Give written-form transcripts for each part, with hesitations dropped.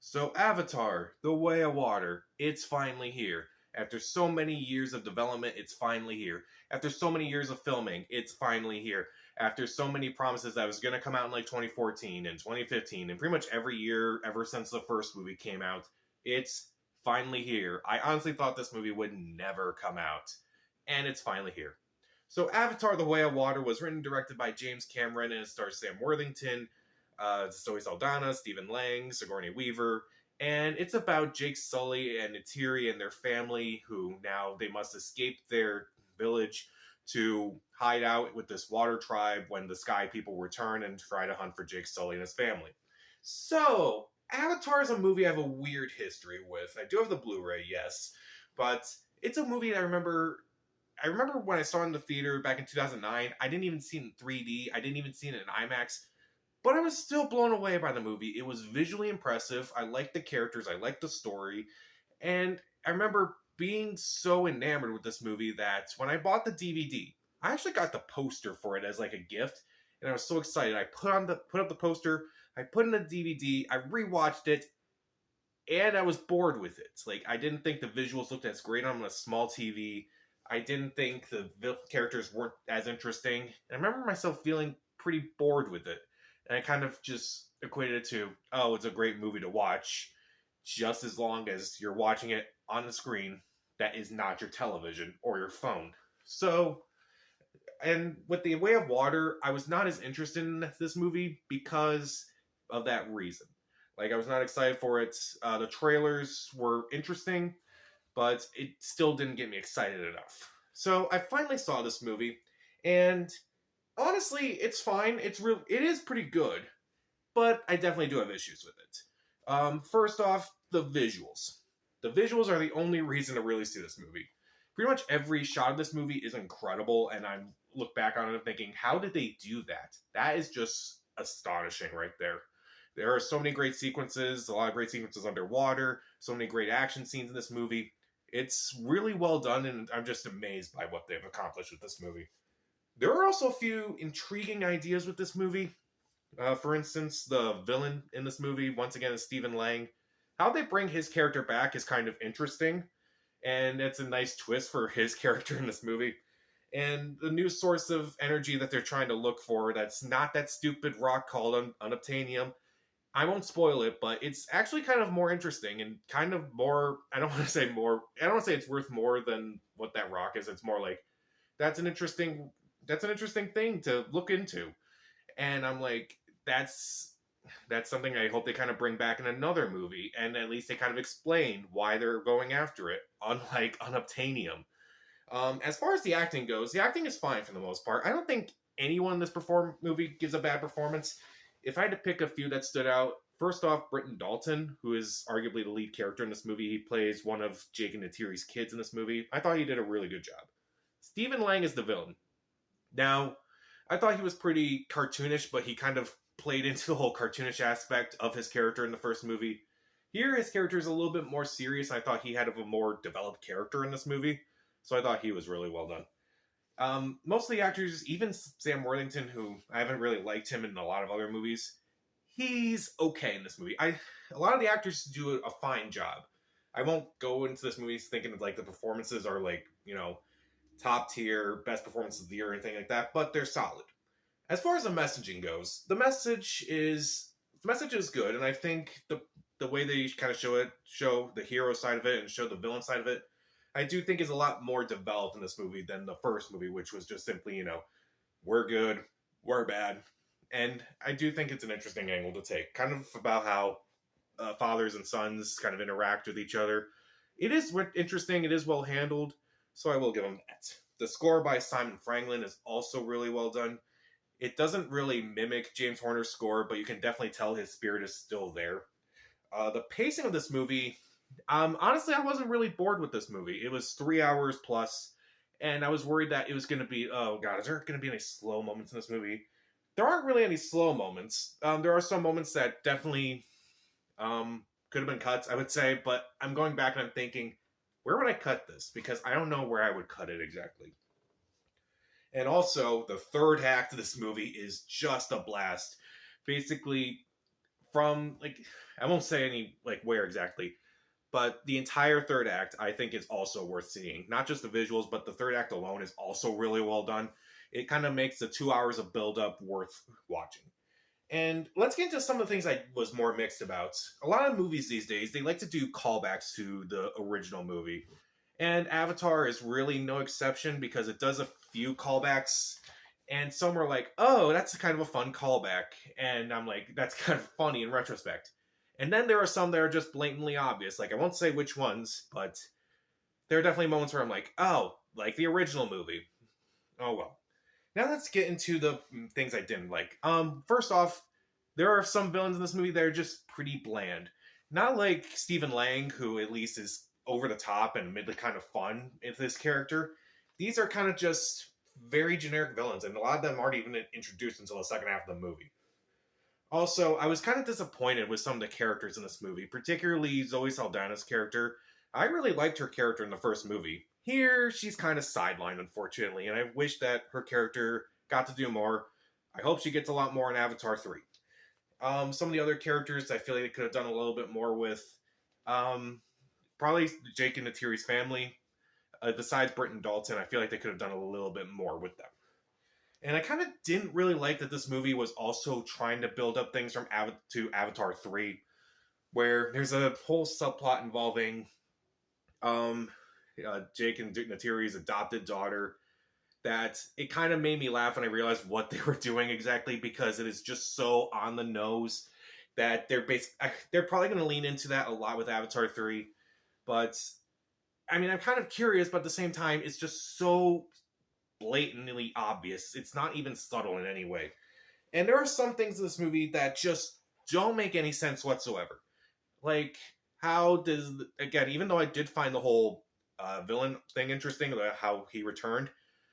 So, Avatar, The Way of Water, it's finally here. After so many years of development, it's finally here. After so many years of filming, it's finally here. After so many promises that it was going to come out in like 2014 and 2015 and pretty much every year ever since the first movie came out, it's finally here. I honestly thought this movie would never come out, and it's finally here. So, Avatar: The Way of Water was written and directed by James Cameron, and it stars Sam Worthington, Zoe Saldana, Stephen Lang, Sigourney Weaver, and it's about Jake Sully and Neytiri and their family, who now they must escape their village to hide out with this water tribe when the Sky People return and try to hunt for Jake Sully and his family. So, Avatar is a movie I have a weird history with. I do have the Blu-ray, yes, but it's a movie that I remember when I saw it in the theater back in 2009. I didn't even see it in 3D. I didn't even see it in IMAX. But I was still blown away by the movie. It was visually impressive. I liked the characters. I liked the story. And I remember being so enamored with this movie that when I bought the DVD, I actually got the poster for it as like a gift. And I was so excited. I put up the poster. I put in the DVD. I rewatched it. And I was bored with it. Like, I didn't think the visuals looked as great on a small TV. I didn't think the characters weren't as interesting. And I remember myself feeling pretty bored with it. And I kind of just equated it to, oh, it's a great movie to watch, just as long as you're watching it on a screen that is not your television or your phone. So, and with The Way of Water, I was not as interested in this movie because of that reason. Like, I was not excited for it. The trailers were interesting, but it still didn't get me excited enough. So I finally saw this movie, and honestly, it's fine. It is pretty good, but I definitely do have issues with it. First off, the visuals. The visuals are the only reason to really see this movie. Pretty much every shot of this movie is incredible, and I look back on it thinking, how did they do that? That is just astonishing right there. There are so many great sequences, a lot of great sequences underwater, so many great action scenes in this movie. It's really well done, and I'm just amazed by what they've accomplished with this movie. There are also a few intriguing ideas with this movie. For instance, the villain in this movie, once again, is Stephen Lang. How they bring his character back is kind of interesting, and it's a nice twist for his character in this movie. And the new source of energy that they're trying to look for, that's not that stupid rock called unobtainium. I won't spoil it, but it's actually kind of more interesting and kind of more, I don't want to say it's worth more than what that rock is. It's more like, that's an interesting thing to look into. And I'm like, that's something I hope they kind of bring back in another movie, and at least they kind of explain why they're going after it, unlike unobtainium. As far as the acting goes, the acting is fine for the most part. I don't think anyone in this movie gives a bad performance. If I had to pick a few that stood out, first off, Britton Dalton, who is arguably the lead character in this movie. He plays one of Jake and Neytiri's kids in this movie. I thought he did a really good job. Stephen Lang is the villain. Now, I thought he was pretty cartoonish, but he kind of played into the whole cartoonish aspect of his character in the first movie. Here, his character is a little bit more serious. I thought he had a more developed character in this movie, so I thought he was really well done. Most of the actors, even Sam Worthington, who I haven't really liked him in a lot of other movies, he's okay in this movie. A lot of the actors do a fine job. I won't go into this movie thinking that, like, the performances are, like, top tier, best performances of the year or anything like that, but they're solid. As far as the messaging goes, the message is good, and I think the way they kind of show the hero side of it and show the villain side of it, I do think is a lot more developed in this movie than the first movie, which was just simply, we're good, we're bad. And I do think it's an interesting angle to take, kind of about how fathers and sons kind of interact with each other. It is interesting, it is well handled, so I will give them that. The score by Simon Franklin is also really well done. It doesn't really mimic James Horner's score, but you can definitely tell his spirit is still there. The pacing of this movie, honestly, I wasn't really bored with this movie. It was 3 hours plus, and I was worried that it was going to be, oh god, is there going to be any slow moments in this movie? There aren't really any slow moments. There are some moments that definitely could have been cut, I would say, but I'm going back and I'm thinking, where would I cut this? Because I don't know where I would cut it exactly. And also, the third act of this movie is just a blast. Basically, from like, I won't say any like where exactly, but the entire third act I think is also worth seeing. Not just the visuals, but the third act alone is also really well done. It kind of makes the 2 hours of build up worth watching. And let's get into some of the things I was more mixed about. A lot of movies these days, they like to do callbacks to the original movie. And Avatar is really no exception because it does a few callbacks. And some are like, oh, that's kind of a fun callback. And I'm like, that's kind of funny in retrospect. And then there are some that are just blatantly obvious. Like, I won't say which ones, but there are definitely moments where I'm like, oh, like the original movie. Oh, well. Now let's get into the things I didn't like. First off, there are some villains in this movie that are just pretty bland. Not like Stephen Lang, who at least is over the top and made kind of fun in this character. These are kind of just very generic villains, and a lot of them aren't even introduced until the second half of the movie. Also, I was kind of disappointed with some of the characters in this movie, particularly Zoe Saldana's character. I really liked her character in the first movie. Here, she's kind of sidelined, unfortunately, and I wish that her character got to do more. I hope she gets a lot more in Avatar 3. Some of the other characters I feel like they could have done a little bit more with. Probably Jake and Neytiri's family. Besides Britt and Dalton, I feel like they could have done a little bit more with them. And I kind of didn't really like that this movie was also trying to build up things from to Avatar 3, where there's a whole subplot involving Jake and Neytiri's adopted daughter that it kind of made me laugh when I realized what they were doing exactly, because it is just so on the nose that they're probably going to lean into that a lot with Avatar 3. But I mean, I'm kind of curious, but at the same time, it's just so blatantly obvious. It's not even subtle in any way. And there are some things in this movie that just don't make any sense whatsoever. Like, how does, again, even though I did find the whole villain thing interesting, how he returned,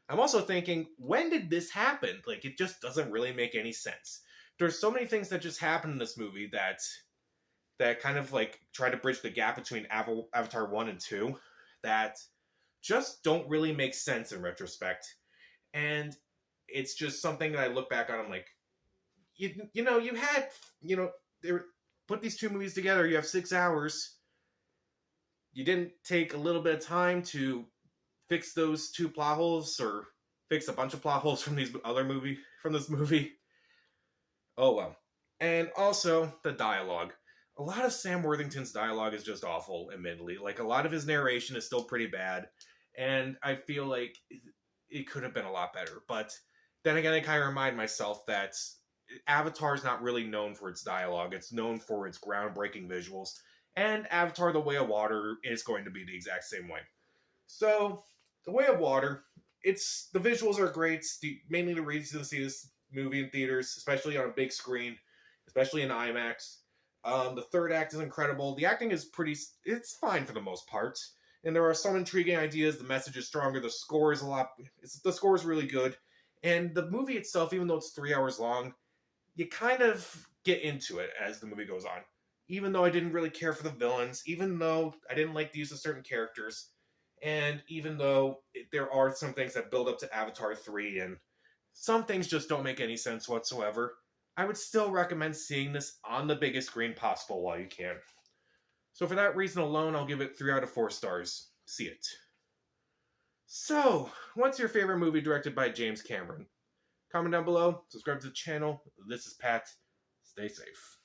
I'm also thinking, when did this happen? Like, it just doesn't really make any sense. There's so many things that just happen in this movie that kind of like try to bridge the gap between Avatar 1 and 2 that just don't really make sense in retrospect. And it's just something that I look back on, I'm like, you had, they put these two movies together, you have 6 hours. You didn't take a little bit of time to fix those 2 plot holes, or fix a bunch of plot holes from this movie. Oh well. And also, the dialogue. A lot of Sam Worthington's dialogue is just awful, admittedly. Like, a lot of his narration is still pretty bad, and I feel like it could have been a lot better. But then again, I kind of remind myself that Avatar is not really known for its dialogue. It's known for its groundbreaking visuals, and Avatar: The Way of Water is going to be the exact same way. So, The Way of Water, the visuals are great. Mainly the reason to see this movie in theaters, especially on a big screen, especially in IMAX. The third act is incredible. The acting is it's fine for the most part. And there are some intriguing ideas. The message is stronger. The score is really good. And the movie itself, even though it's 3 hours long, you kind of get into it as the movie goes on. Even though I didn't really care for the villains, even though I didn't like the use of certain characters, and even though there are some things that build up to Avatar 3, and some things just don't make any sense whatsoever, I would still recommend seeing this on the biggest screen possible while you can. So for that reason alone, I'll give it 3 out of 4 stars. See it. So, what's your favorite movie directed by James Cameron? Comment down below, subscribe to the channel. This is Pat. Stay safe.